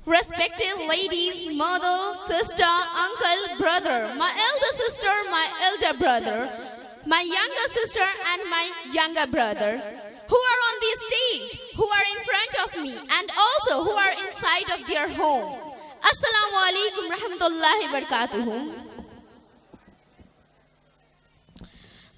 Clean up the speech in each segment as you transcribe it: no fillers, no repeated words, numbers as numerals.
Respected ladies, mother, sister, uncle, brother, my elder sister, my elder brother, my younger sister and my younger brother, who are on the stage, who are in front of me, and also who are inside of their home. Assalamu alaikum rahmatullahi wa barakatuh.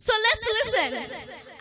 So let's listen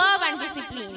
love and discipline.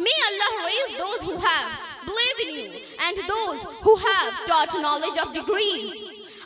May Allah raise those who have believed in you and those who have taught knowledge of degrees.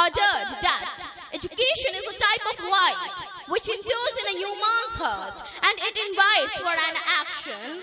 urged that education is a type of light which endures in a human's heart and it invites for an action.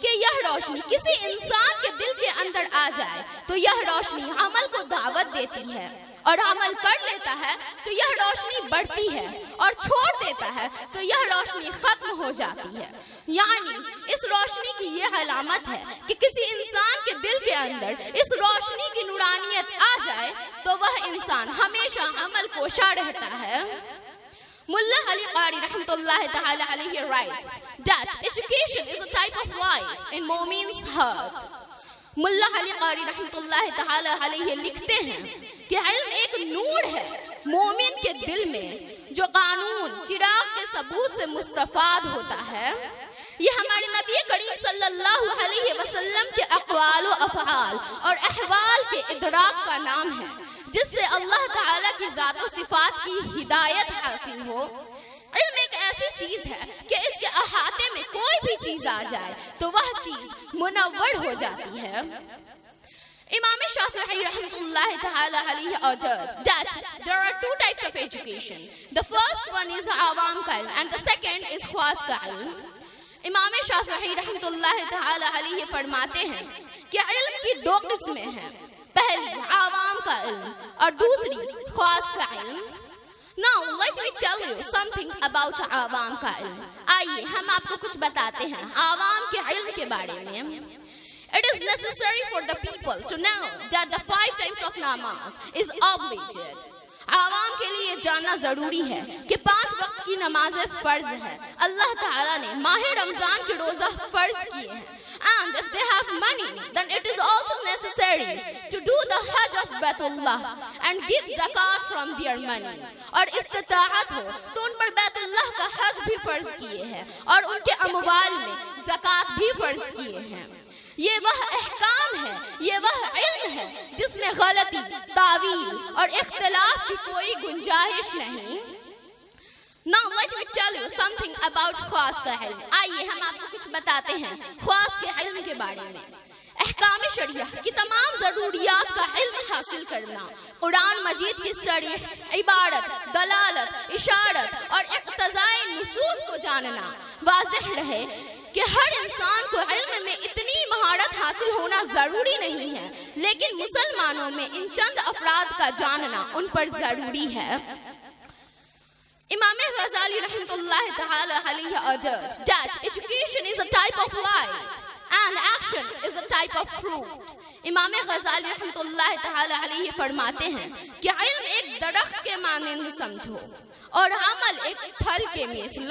کہ یہ روشنی کسی انسان کے دل کے اندر آ جائے تو یہ روشنی عمل کو دعوت دیتی ہے، اور عمل کر لیتا ہے تو یہ روشنی بڑھتی ہے، اور چھوڑ دیتا ہے تو یہ روشنی ختم ہو جاتی ہے۔ یعنی اس روشنی کی یہ علامت ہے کہ کسی انسان کے دل کے اندر اس روشنی کی نورانیت آ جائے تو وہ انسان ہمیشہ عمل کوشاں رہتا ہے۔ Mullah Ali Qari rahmatullahi ta'ala alayhi writes that education is a type of light in Mu'min's heart. Mullah Ali Qari rahmatullahi ta'ala alayhi لکھتے ہیں کہ علم ایک نور ہے مومن کے دل میں جو قانون چراغ کے ثبوت سے مستفاد ہوتا ہے۔ یہ ہمارے نبی کریم صلی اللہ علیہ وسلم کے اقوال و افعال اور احوال کے ادراک کا نام ہے، جس سے اللہ تعالیٰ کی ذات و صفات کی ہدایت حاصل ہو۔ علم ایک ایسی چیز ہے کہ اس کے احاطے میں کوئی بھی چیز آ جائے تو وہ چیز منور ہو جاتی ہے۔ امام شافعی رحمۃ اللہ تعالی علیہ ordered that there are two types of education. The first one is عوام کا علم and the second is خاص کا علم۔ امام شافعی رحمۃ اللہ تعالی علیہ فرماتے ہیں کہ علم کی دو قسمیں ہیں، پہلی عوام کا علم اور دوسری خاص کا علم۔ Now let me tell you something about عوام کا علم۔ آئیے ہم آپ کو کچھ بتاتے ہیں عوام کے علم کے بارے میں۔ It is necessary for the people to know that the 5 times of namaz is obligated. عوام کے لیے جاننا ضروری ہے کہ 5 وقت کی نمازیں فرض ہے۔ اللہ تعالیٰ نے ماہ رمضان کے روزہ فرض کیے ہیں۔ And if they have money, then it is also necessary to do the Hajj of Baitullah and give zakat from their money. اور استطاعت ہو تو ان پر بیت اللہ کا حج بھی فرض کیے ہیں اور ان کے اموال میں زکات بھی فرض کیے ہیں۔ یہ وہ احکام ہے، یہ وہ علم ہے جس میں غلطی، تعویل اور اختلاف کی کوئی گنجائش نہیں۔ Now let me tell you something about خاص کا علم۔ آئیے ہم آپ کو کچھ بتاتے ہیں خاص کے علم کے بارے میں۔ احکام شریعہ کی تمام ضروریات کا علم حاصل کرنا، قرآن مجید کی صریح عبارت، دلالت، اشارت اور اقتضاء نصوص کو جاننا۔ واضح رہے کہ ہر انسان کو علم میں اتنی مہارت حاصل ہونا ضروری نہیں ہے، لیکن مسلمانوں میں ان چند افراد کا جاننا ان پر ضروری ہے۔ امام غزالی رحمۃ اللہ تعالی علیہ ordered that education is a type of light and action is a type of fruit. امام غزالی رحمۃ اللہ تعالی علیہ فرماتے ہیں کہ علم ایک درخت کے مانند سمجھو اور عمل ایک پھل کے مثل۔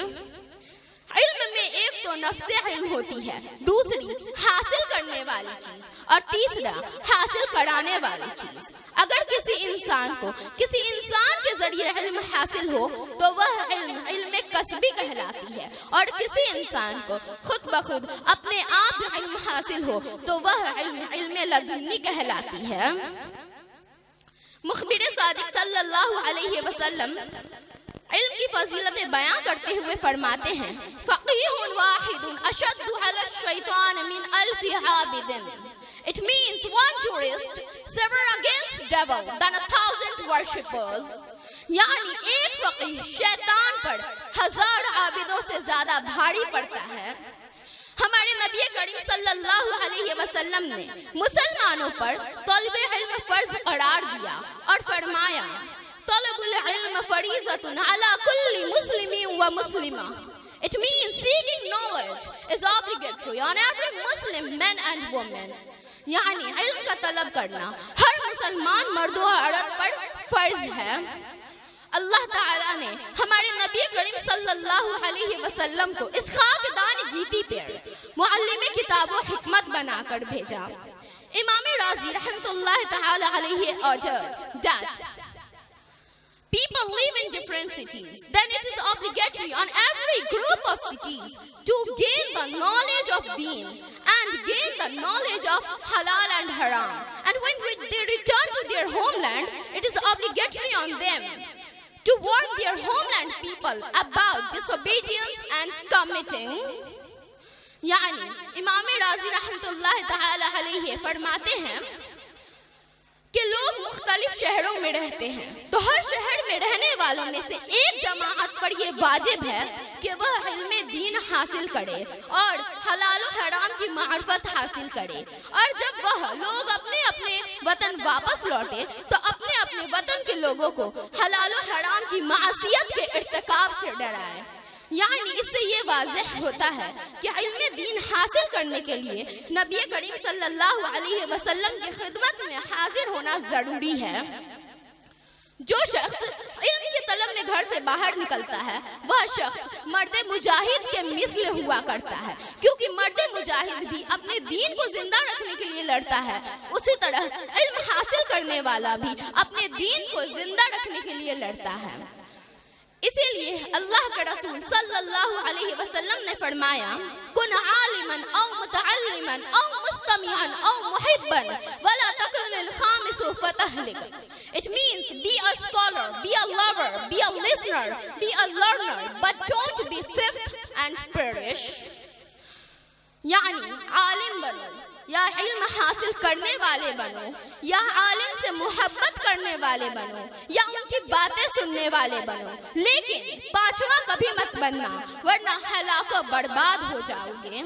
علم میں ایک تو نفس علم ہوتی ہے، دوسری حاصل کرنے والی چیز اور تیسرا حاصل کرانے والی چیز۔ اگر کسی انسان کو کسی انسان کے ذریعے علم حاصل ہو تو وہ علم کسبی کہلاتی ہے، اور کسی انسان کو خود بخود اپنے آپ علم حاصل ہو تو وہ علم لدنی کہلاتی ہے۔ مخبر صادق صلی اللہ علیہ وسلم علم کی فضیلتیں بیان کرتے ہوئے فرماتے ہیں فقیہ واحد اشد علی الشیطان من 1000 عابد۔ It means one jurist severer against devil than 1000 worshippers. یعنی ایک فقیہ شیطان پر 1000 عابدوں سے زیادہ بھاری پڑتا ہے۔ ہمارے نبی کریم صلی اللہ علیہ وسلم نے مسلمانوں پر طلب علم فرض قرار دیا اور فرمایا طلب العلم فریضۃ علی کل مسلم و مسلمہ۔ It means seeking knowledge is obligatory on every Muslim man and woman. یعنی علم کا طلب کرنا ہر مسلمان مرد و عورت پر فرض ہے۔ اللہ تعالیٰ نے ہمارے نبی کریم صلی اللہ علیہ وسلم کو اس خاکدان گیتی پر معلم کتاب و حکمت بنا کر بھیجا۔ امام رازی رحمۃ اللہ تعالی علیہ ordered that people live in different cities, then it is obligatory on every group of cities to gain the knowledge of deen and gain the knowledge of halal and haram. And when they return to their homeland, it is obligatory on them to warn their homeland people about disobedience and committing. یعنی امام رازی رحمۃ اللہ تعالی علیہ فرماتے ہیں کہ لوگ مختلف شہروں میں میں رہتے ہیں تو ہر شہر میں رہنے والوں میں سے ایک جماعت پر یہ واجب ہے کہ وہ علم دین حاصل کرے اور حلال و حرام کی معرفت حاصل کرے، اور جب وہ لوگ اپنے اپنے وطن واپس لوٹے تو اپنے اپنے وطن کے لوگوں کو حلال و حرام کی معصیت کے ارتکاب سے ڈرائے۔ یعنی اس سے یہ واضح ہوتا ہے کہ علم دین حاصل کرنے کے لیے نبی کریم صلی اللہ علیہ وسلم کی خدمت میں حاضر ہونا ضروری ہے۔ جو شخص علم کی طلب میں گھر سے باہر نکلتا ہے وہ شخص مرد مجاہد کے مثل ہوا کرتا ہے، کیونکہ مرد مجاہد بھی اپنے دین کو زندہ رکھنے کے لیے لڑتا ہے، اسی طرح علم حاصل کرنے والا بھی اپنے دین کو زندہ رکھنے کے لیے لڑتا ہے۔ اسی لیے اللہ کے رسول صلی اللہ علیہ وسلم نے فرمایا کن عالما او متعلما او مستمعا او محبا ولا تکن الخامس فتہلک۔ It means be a scholar, be a lover, be a listener, be a learner, but don't be fifth and perish۔ یعنی عالم بنو یا علم حاصل کرنے والے بنو یا عالم سے محبت کرنے والے بنو یا ان کی باتیں سننے والے بنو، لیکن پانچواں کبھی مت بننا ورنہ ہلاک و برباد ہو جاؤ گے۔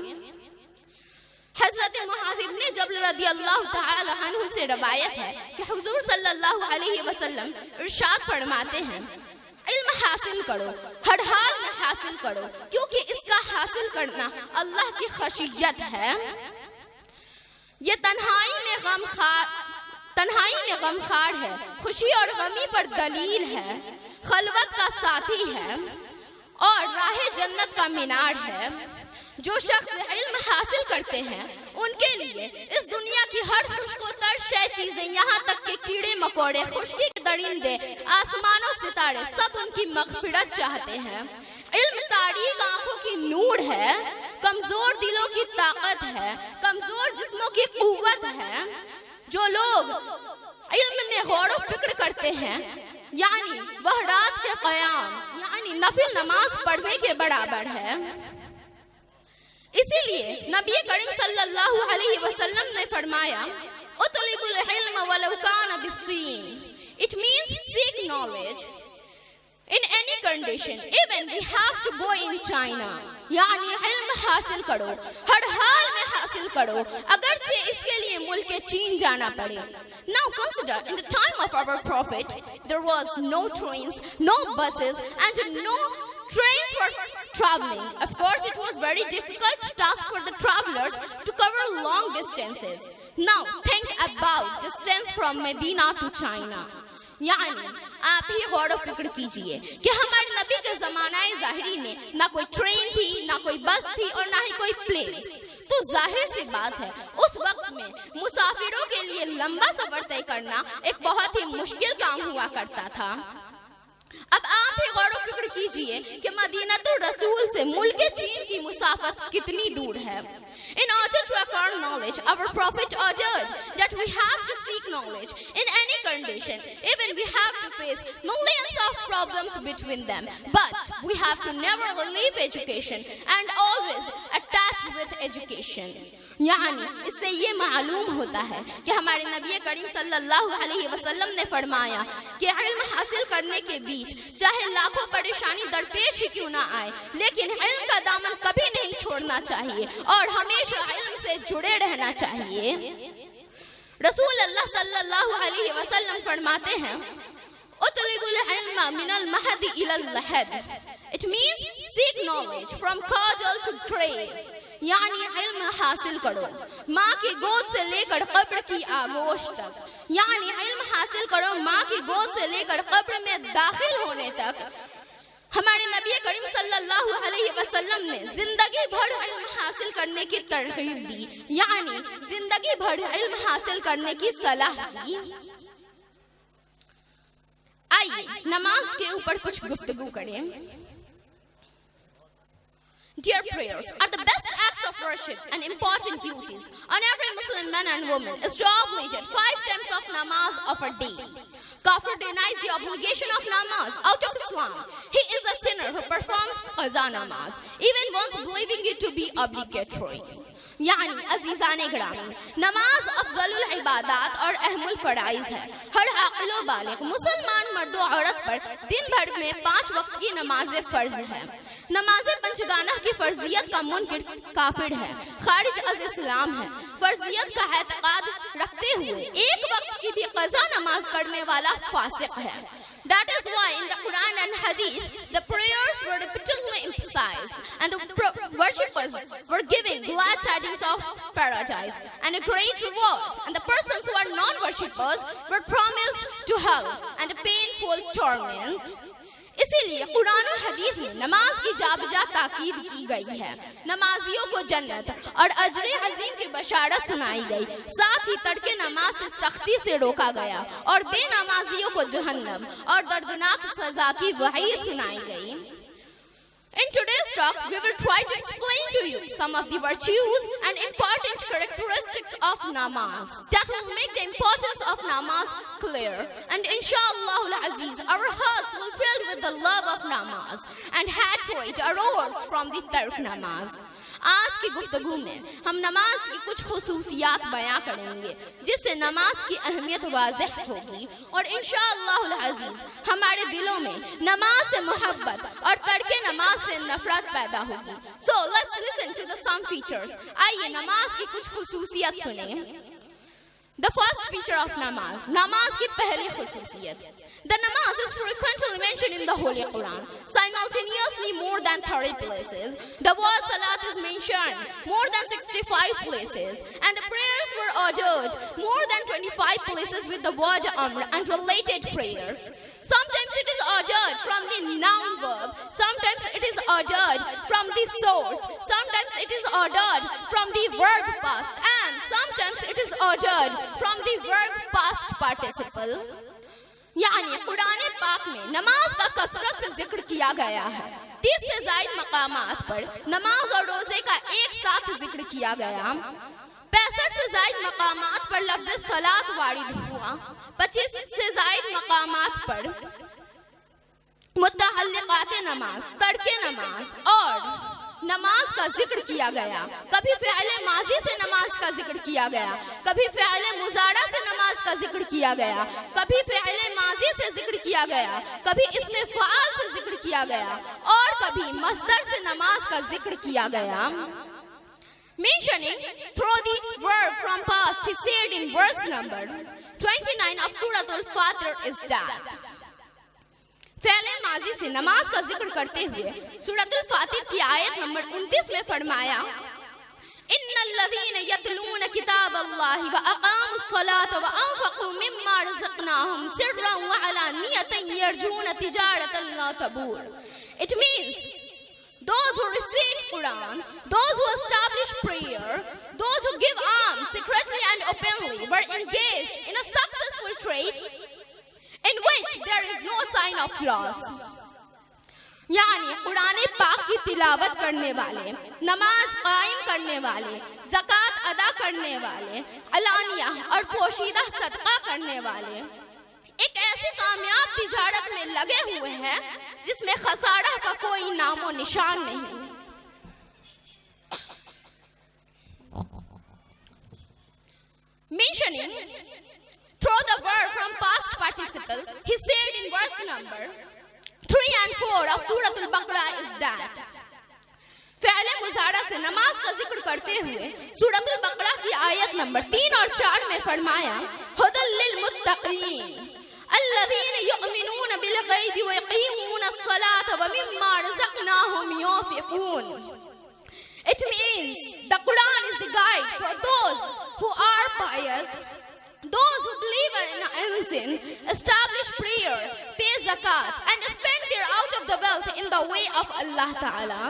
حضرت معاذ بن جبل رضی اللہ تعالی عنہ سے روایت ہے کہ حضور صلی اللہ علیہ وسلم ارشاد فرماتے ہیں علم حاصل کرو، ہر حال میں حاصل کرو، کیونکہ اس کا حاصل کرنا اللہ کی خشیت ہے۔ یہ تنہائی میں غمخوار ہے، خوشی اور غمی پر دلیل ہے، خلوت کا ساتھی ہے اور راہ جنت کا مینار ہے۔ جو شخص علم حاصل کرتے ہیں ان کے لیے اس دنیا کی ہر خشک و تر شے چیزیں، یہاں تک کہ کیڑے مکوڑے، خشکی کے درندے، آسمان و ستارے سب ان کی مغفرت چاہتے ہیں۔ علم تاریک آنکھوں کی نور ہے، کمزور دلوں کی طاقت ہے، کمزور جسموں کی قوت ہے۔ جو لوگ علم میں غور و فکر کرتے ہیں یعنی وہ رات کے قیام یعنی نفل نماز پڑھنے کے برابر ہے۔ اسی لیے نبی کریم صلی اللہ علیہ وسلم نے فرمایا اطلب العلم ولو کان بالصین۔ It means seek knowledge in any condition, even we have to go in China۔ یعنی علم حاصل کرو، ہر حال میں حاصل کرو، اگرچہ اس کے لیے ملک چین جانا پڑے۔ Now consider, in the time of our prophet there was no trains, no buses and no trains for traveling. Of course it was very difficult task for the travelers to cover long distances. Now think about distance from Medina to China۔ یعنی آپ ہی غور و فکر کیجئے کہ ہمارے نبی کے زمانہ ظاہری میں نہ کوئی ٹرین تھی، نہ کوئی بس تھی اور نہ ہی کوئی پلینز، تو ظاہر سی بات ہے اس وقت میں مسافروں کے لیے لمبا سفر طے کرنا ایک بہت ہی مشکل کام ہوا کرتا تھا۔ اب آپ ہی غور و فکر کیجئے کہ مدینہ الرسول سے ملک چین کی مسافت کتنی دور ہے۔ In order to acquire knowledge, our prophet ordered that we have to seek knowledge in any condition, even we have to face millions of problems between them, but we have to never leave education and always attached with education۔ یعنی اس سے یہ معلوم ہوتا ہے کہ ہمارے نبی کریم صلی اللہ علیہ وسلم نے فرمایا کہ علم حاصل کرنے کے بیچ چاہے لاکھوں پریشانی درپیش ہی کیوں نہ آئے، لیکن علم کا دامن کبھی نہیں چھوڑنا چاہیے اور ہمیشہ علم سے جڑے رہنا چاہیے۔ رسول اللہ صلی اللہ علیہ وسلم فرماتے ہیں اطلب العلم من المہد الى اللحد۔ It means seek knowledge from cradle to grave۔ یعنی علم حاصل کرو ماں کی گود سے لے کر قبر کی آغوش تک، یعنی علم حاصل کرو ماں کی گود سے لے کر قبر میں داخل ہونے تک۔ ہمارے نبی کریم صلی اللہ علیہ وسلم نے زندگی بھر علم حاصل کرنے کی ترغیب دی، یعنی زندگی بھر علم حاصل کرنے کی صلاح دی۔ آئیے نماز کے اوپر کچھ گفتگو کریں۔ Dear prayers are the best acts of worship and important duties on every Muslim man and woman is to obligate 5 times of namaz of a day. Kafir denies the obligation of namaz out of Islam. He is a sinner who performs qaza namaz, even once believing it to be obligatory. یعنی عزیزان گرامی، نماز افضل العبادات اور اہم الفرائض ہے۔ ہر عاقل و بالغ مسلمان مرد و عورت پر دن بھر میں 5 وقت کی نمازیں فرض ہے۔ نماز پنجگانہ کی فرضیت کا منکر کافر ہے، خارج از اسلام ہے۔ فرضیت کا اعتقاد رکھتے ہوئے ایک وقت کی بھی قضا نماز پڑھنے والا فاسق ہے۔ That is why in the Quran and Hadith, the prayers were repeatedly emphasized and the worshippers were given glad tidings of paradise and a great reward, and the persons who are non-worshippers were promised to hell and a painful torment. اسی لیے قرآن و حدیث میں نماز کی جا بجا تاکید کی گئی ہے۔ نمازیوں کو جنت اور اجر عظیم کی بشارت سنائی گئی، ساتھ ہی ترک نماز سے سختی سے روکا گیا اور بے نمازیوں کو جہنم اور دردناک سزا کی وعید سنائی گئی۔ In today's talk, we will try to explain to you some of the virtues and important characteristics of namaz that will make the importance of namaz clear. And inshallah al-Aziz, our hearts will fill with the love of namaz and hatred arose from the tark namaz. آج کی گفتگو میں ہم نماز کی کچھ خصوصیات بیان کریں گے جس سے نماز کی اہمیت واضح ہوگی اور انشاءاللہ العزیز ہمارے دلوں میں نماز سے محبت اور ترک نماز سے نفرت پیدا ہوگی۔ So let's listen to the some features. آئیے نماز کی کچھ خصوصیت سنیں۔ The first feature of namaz, namaz کی پہلی خصوصیت. The namaz is frequently mentioned in the Holy Quran, simultaneously more than 30 places. The word salat is mentioned more than 65 places, and the prayers were ordered more than 25 places with the word amr and related prayers. Sometimes it is ordered from the noun verb, sometimes it is ordered from the source, sometimes it is ordered from the verb past, and sometimes it is ordered from the verb past participle. یعنی قرآن پاک میں نماز کا کثرت سے ذکر کیا گیا ہے۔ 30 سے زائد مقامات پر نماز اور روزے کا ایک ساتھ ذکر کیا گیا۔ 65 سے زائد مقامات پر لفظ صلاۃ وارد ہوا۔ 25 سے زائد مقامات پر متعلقات نماز، ترک نماز اور نماز کا ذکر کیا گیا۔ کبھی فعل ماضی سے نماز کا ذکر کیا گیا، کبھی فعل مضارع سے نماز کا ذکر کیا گیا، کبھی فعل ماضی سے ذکر کیا گیا، کبھی اسم فاعل سے ذکر کیا گیا اور کبھی مصدر سے نماز کا ذکر کیا گیا۔ Mentioning through the verb from past, he said in verse number 29 of Surah Al-Fatir is that فعل ماضی سے نماز کا ذکر کرتے ہوئے سورۃ الفاتر کی آیت نمبر 29 میں فرمایا ان الذین یتلون کتاب اللہ واقاموا الصلاة وانفقوا مما رزقناہم سرا وعلانیۃ یرجون تجارۃ لا تبور. It means those who recite Quran, those who establish prayer, those who give alms secretly and openly were engaged in a successful trade in which there is no sign of loss. یعنی قرآن پاک کی تلاوت کرنے والے، نماز قائم کرنے والے، زکوٰۃ ادا کرنے والے، علانیہ اور پوشیدہ صدقہ کرنے والے ایک ایسی کامیاب تجارت میں لگے ہوئے ہیں جس میں خسارہ کا کوئی نام و نشان نہیں۔ Mentioning through the verb from past participle, he said in verse number 3 and 4 of Surah Al-Baqarah is that فعل مضارع سے نماز کا ذکر کرتے ہوئے سورۃ البقرہ کی آیت نمبر 3 اور 4 میں فرمایا ھدی للمتقین الذین یؤمنون بالغیب ویقیمون الصلاة ومما رزقناہم ينفقون. It means the Quran is the guide for those who are pious, those who believe in sin, establish prayer, pay zakat, and spend their out of the wealth in the way of Allah Ta'ala.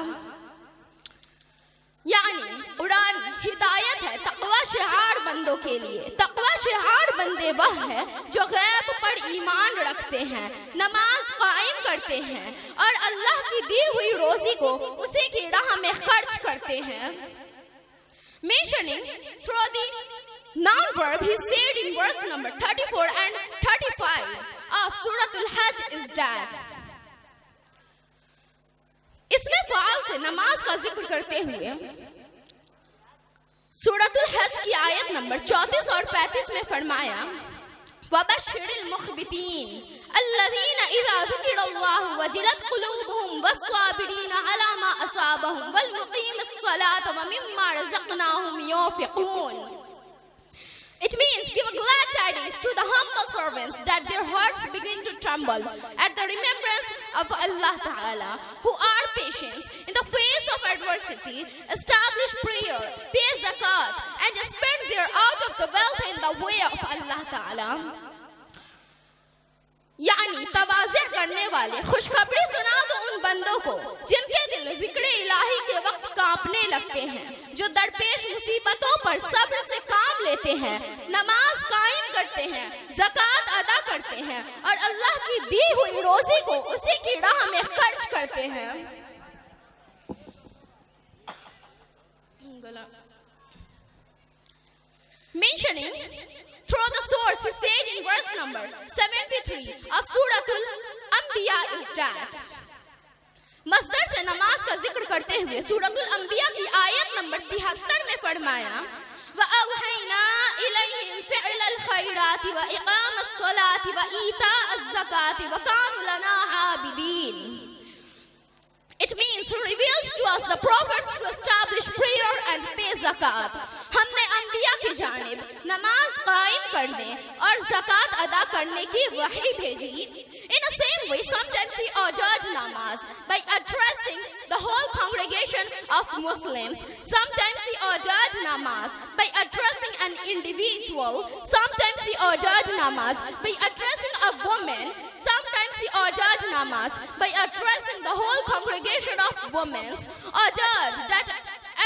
یعنی قرآن ہدایت ہے تقوی شعار بندوں کے لیے۔ تقوی شعار بندے وہ ہے جو غیب پر ایمان رکھتے ہیں، نماز قائم کرتے ہیں اور اللہ کی دی ہوئی روزی کو اسی کی راہ میں خرچ کرتے ہیں۔ Mentioning through the noun verb, he said in verse number 34 and 35 of Surah Al-Hajj is that اس میں فعال سے نماز کا ذکر کرتے ہوئے سورۃ الحج کی آیت نمبر 34 اور 35 میں فرمایا وَبَشِّرِ الْمُخْبِتِينَ الَّذِينَ إِذَا ذُكِرَ اللَّهُ وَجِلَتْ قُلُوبُهُمْ وَالصَّابِرِينَ عَلَى مَا أَصَابَهُمْ وَالْمُقِيمِ الصَّلَاةَ وَمِمَّا رَزَقْنَاهُمْ يُنْفِقُونَ. It means give glad tidings to the humble servants that their hearts begin to tremble at the remembrance of Allah Ta'ala, who are patient in the face of adversity, establish prayer, pay zakat, and spend their out of the wealth in the way of Allah Ta'ala. یعنی تواضع کرنے والے خوشخبری سنا دو ان بندوں کو جن کے دل ذکر الہی کے وقت کانپنے لگتے ہیں، جو درپیش مصیبتوں پر صبر سے کام لیتے ہیں، نماز قائم کرتے ہیں، زکوٰۃ ادا کرتے ہیں اور اللہ کی دی ہوئی روزی کو اسی کی راہ میں خرچ کرتے ہیں. Mentioning through the source, he said in verse number 73 of Surah Al-Anbiya is that مصدر سے نماز کا ذکر کرتے ہوئے سورۃ الانبیاء کی آیت نمبر 73 میں فرمایا وَأَوْحَيْنَا إِلَيْهِمْ فِعْلَ الْخَيْرَاتِ وَإِقَامَ الصَّلَاةِ وَإِيتَاءَ الزَّكَاةِ وَكَانُوا لَنَا عَابِدِينَ. It means he reveals to us the prophets to establish prayer and pay zakat. ہم نے انبیاء کی جانب نماز قائم کرنے اور زکات ادا کرنے کی وحی بھیجی. In the same way, sometimes he urged namaz by addressing the whole congregation of Muslims. Sometimes he urged namaz by addressing an individual. Sometimes he urged namaz by addressing a woman. Sometimes he urged namaz by addressing the whole congregation of women. Urged that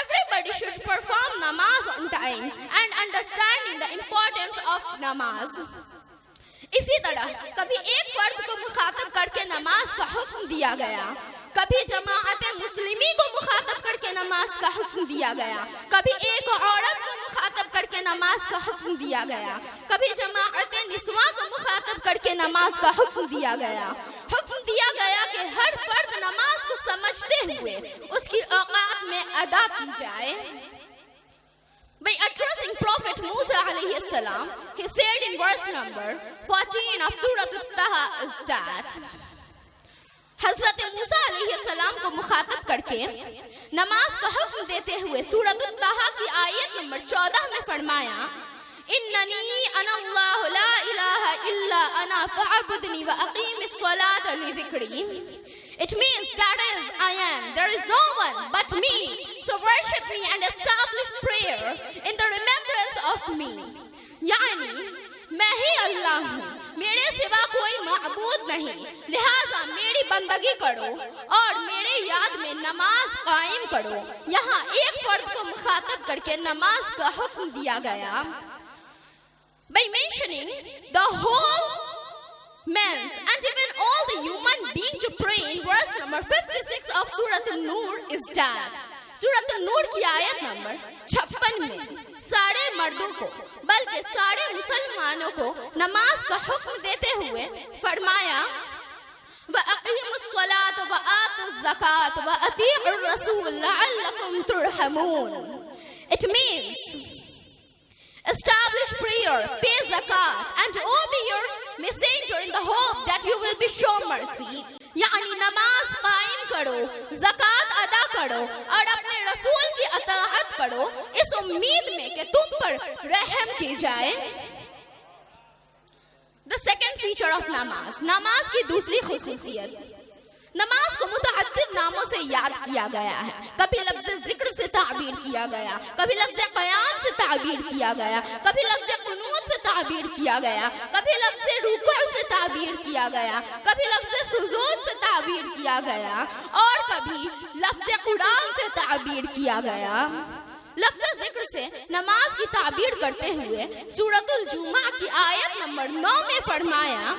everybody should perform namaz on time and understanding the importance of namaz. اسی طرح کبھی ایک فرد کو مخاطب کر کے نماز کا حکم دیا گیا، کبھی جماعت مسلمی کو مخاطب کر کے نماز کا حکم دیا گیا، کبھی ایک عورت کو مخاطب کر کے نماز کا حکم دیا گیا، کبھی جماعت نسواں کو مخاطب کر کے نماز کا حکم دیا گیا. حکم دیا گیا کہ ہر فرد نماز کو سمجھتے ہوئے اس کی اوقات میں ادا کی جائے. By addressing Prophet Musa alayhi salam, he said in verse number 14 of Surah Al-Taha is that حضرت موسیٰ علیہ السلام کو مخاطب کر کے نماز کا حکم دیتے ہوئے سورۃ الطٰہٰ کی آیت نمبر 14 میں فرمایا اننی انا اللہ لا الہ الا انا فاعبدنی واقیم الصلاۃ لذکری. It means that is I am, there is no one but me, so worship me and establish prayer in the remembrance of me. یعنی میں ہی اللہ ہوں، میرے سوا کوئی معبود نہیں، لہٰذا میری بندگی کرو اور میرے یاد میں نماز قائم کرو. یہاں ایک فرد کو مخاطب کر کے نماز کا حکم دیا گیا. By mentioning the whole man's and even all the human being to pray in verse number 56 of Surah An-Nur is that Surah An-Nur کی آیت نمبر 56 میں سارے مردوں کو بلکہ سارے مسلمانوں کو نماز کا حکم دیتے ہوئے فرمایا وَأَقِيمُوا الصَّلَاةَ وَآتُوا الزَّكَاةَ وَأَطِيعُوا الرَّسُولَ لَعَلَّكُمْ تُرْحَمُونَ. It means establish prayer, pay zakat and obey your messenger in the hope that you will be shown mercy. یعنی نماز قائم کرو، زکات ادا کرو اور اپنے رسول کی اطاعت کرو اس امید میں کہ تم پر رحم کی جائے. The second feature of namaz, نماز کی دوسری خصوصیت، نماز کو متعدد ناموں سے یاد کیا گیا ہے. کبھی لفظ ذکر سے تعبیر کیا گیا، کبھی لفظ قیام سے تعبیر کیا گیا، کبھی لفظ قنوت سے تعبیر کیا گیا، کبھی لفظ رکوع سے تعبیر کیا گیا، کبھی لفظ سجود سے تعبیر کیا گیا اور کبھی لفظ قرآن سے تعبیر کیا گیا. لفظ ذکر سے نماز کی تعبیر کرتے ہوئے سورۃ الجمعہ کی آیت نمبر 9 میں فرمایا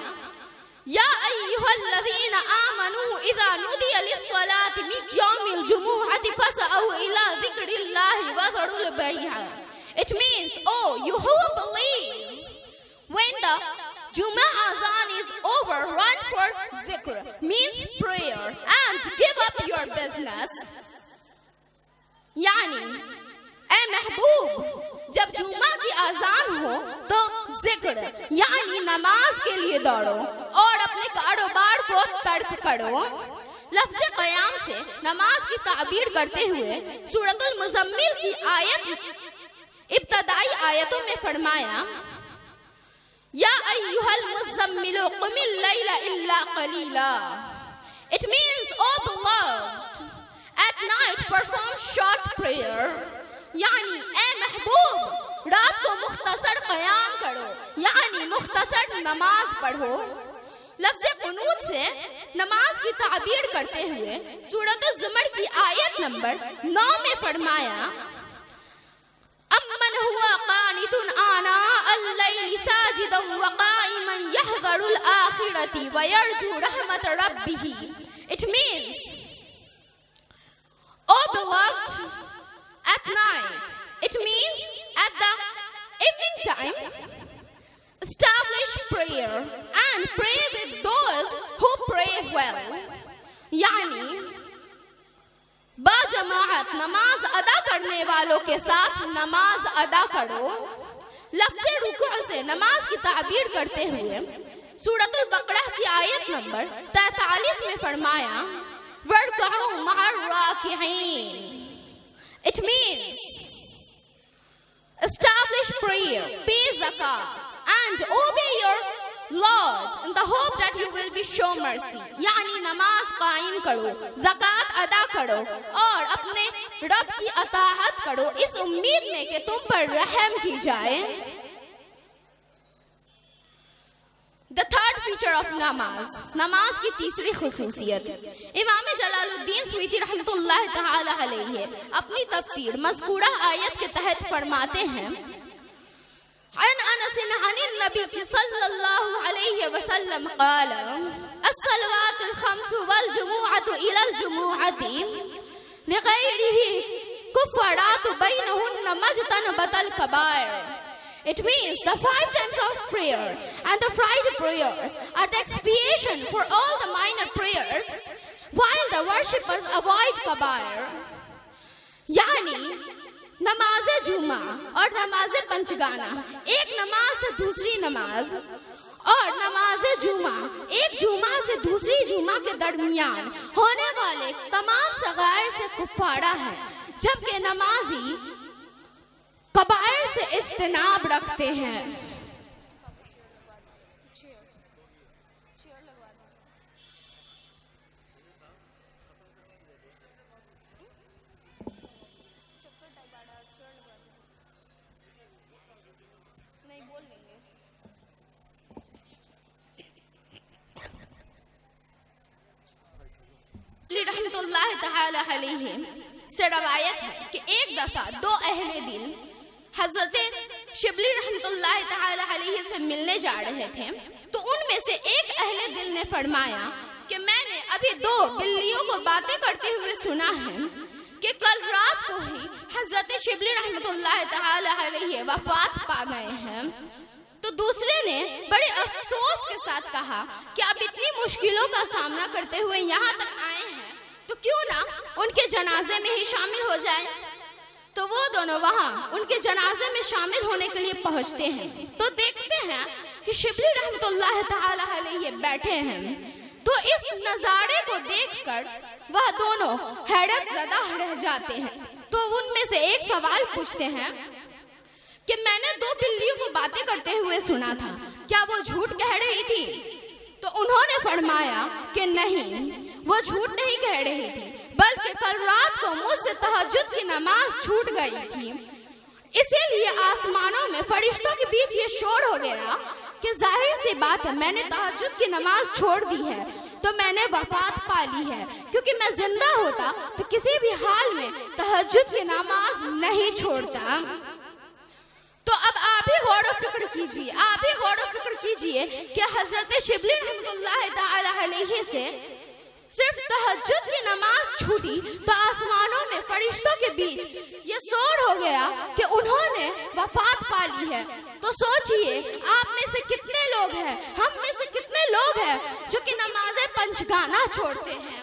یا ایھا الذین آمنوا اذا نودی للصلاة من یوم الجمعۃ فاسعوا الی ذکر اللہ وذروا البیع. It means, oh, you who believe, when the Jumu'ah azan is over, run for zikr, means prayer, and give up your business. Yani, اے محبوب جب جمعہ کی اذان ہو تو ذکر یعنی نماز کے لیے دوڑو اور اپنے کاروبار کو ترک کرو۔ لفظ قیام سے نماز کی تعبیر کرتے ہوئے سورۃ المزمل کی ابتدائی آیتوں میں فرمایا یا ایھا المزمل قم اللیل الا قلیلا۔ It means, O beloved, at night perform short prayer. یعنی اے محبوب رات کو مختصر قیام کرو یعنی مختصر نماز پڑھو۔ لفظ قنوت سے نماز کی تعبیر کرتے ہوئے سورۃ الزمر کی آیت نمبر 9 میں فرمایا امن ہوا قانت آناء اللیل ساجدا وقائما یحذر الآخرۃ ویرجو رحمت ربہ۔ It means, O beloved, at night. It means at the evening time, establish prayer and pray with those who pray well. یعنی با جماعت نماز ادا کرنے والوں کے ساتھ نماز ادا کرو۔ لفظ رکوع سے نماز کی تعبیر کرتے ہوئے سورۃ البقرہ کی آیت نمبر 43 میں فرمایا وَارْكَعُوا مَعَ الرَّاكِعِينَ۔ It means establish prayer, pay zakat and obey your Lord in the hope that you will be shown mercy. یعنی نماز قائم کرو، زکات ادا کرو اور اپنے رب کی اطاعت کرو اس امید میں کہ تم پر رحم کی جائے۔ The third feature of نماز، نماز کی تیسری خصوصیت۔ امام جلال الدین سیوطی رحمۃ اللہ تعالی علیہ اپنی تفسیر مذکورہ آیت کے تحت فرماتے ہیں عن انس عن النبی صلی اللہ علیہ وسلم قال الصلوات الخمس والجمعۃ الى الجمعۃ لغیرہ کفارات بینہن ما اجتنبت الکبائر۔ It means the 5 times of prayer and the Friday prayers are the expiation for all the minor prayers while the worshippers avoid kabair. یعنی نماز جمعہ اور نماز پنجگانہ ایک نماز سے دوسری نماز اور نماز جمعہ ایک جمعہ سے دوسری جمعہ کے درمیان ہونے والے تمام صغائر سے کفارہ ہے، جبکہ نمازی کبائر سے اجتناب رکھتے ہیں۔ رحمۃ اللہ تعالی علیہ سے روایت ہے کہ ایک دفعہ 2 اہل دل حضرت شبلی رحمۃ اللہ تعالی علیہ سے ملنے جا رہے تھے، تو ان میں سے ایک اہل دل نے فرمایا کہ میں نے ابھی 2 بلیوں کو باتیں کرتے ہوئے سنا ہے کہ کل رات کو ہی حضرت شبلی رحمۃ اللہ تعالی علیہ وفات پا گئے ہیں۔ تو دوسرے نے بڑے افسوس کے ساتھ کہا کہ اب اتنی مشکلوں کا سامنا کرتے ہوئے یہاں تک آئے ہیں تو کیوں نہ ان کے جنازے میں ہی شامل ہو جائیں۔ تو وہ دونوں وہاں ان کے جنازے میں شامل ہونے کے لیے پہنچتے ہیں تو دیکھتے ہیں کہ شبلی رحمۃ اللہ تعالی علیہ بیٹھے ہیں۔ تو اس نظارے کو دیکھ کر وہ دونوں حیرت زدہ رہ جاتے ہیں۔ تو ان میں سے ایک سوال پوچھتے ہیں کہ میں نے 2 بلیوں کو باتیں کرتے ہوئے سنا تھا، کیا وہ جھوٹ کہہ رہی تھی؟ تو انہوں نے فرمایا کہ نہیں، وہ جھوٹ نہیں کہہ رہی تھی، بلکہ کل رات کو مجھ سے تہجد کی نماز چھوٹ گئی تھی، اسی لیے آسمانوں میں فرشتوں کے بیچ یہ شور ہو گیا کہ ظاہر سی بات ہے میں نے تہجد کی نماز چھوڑ دی ہے تو میں نے وفات پا لی ہے، کیونکہ میں زندہ ہوتا تو کسی بھی حال میں تہجد کی نماز نہیں چھوڑتا۔ تو اب آپ ہی غور و فکر کیجئے، آپ ہی غور و فکر کیجئے کہ حضرت شبلی رحمۃ اللہ تعالی علیہ سے صرف تہجد کی نماز چھوٹی تو آسمانوں میں فرشتوں کے بیچ یہ شور ہو گیا کہ انہوں نے وفات پا لی ہے۔ تو سوچئے آپ میں سے کتنے لوگ ہیں، ہم میں سے کتنے لوگ ہیں جو کہ نماز پنجگانہ چھوڑتے ہیں۔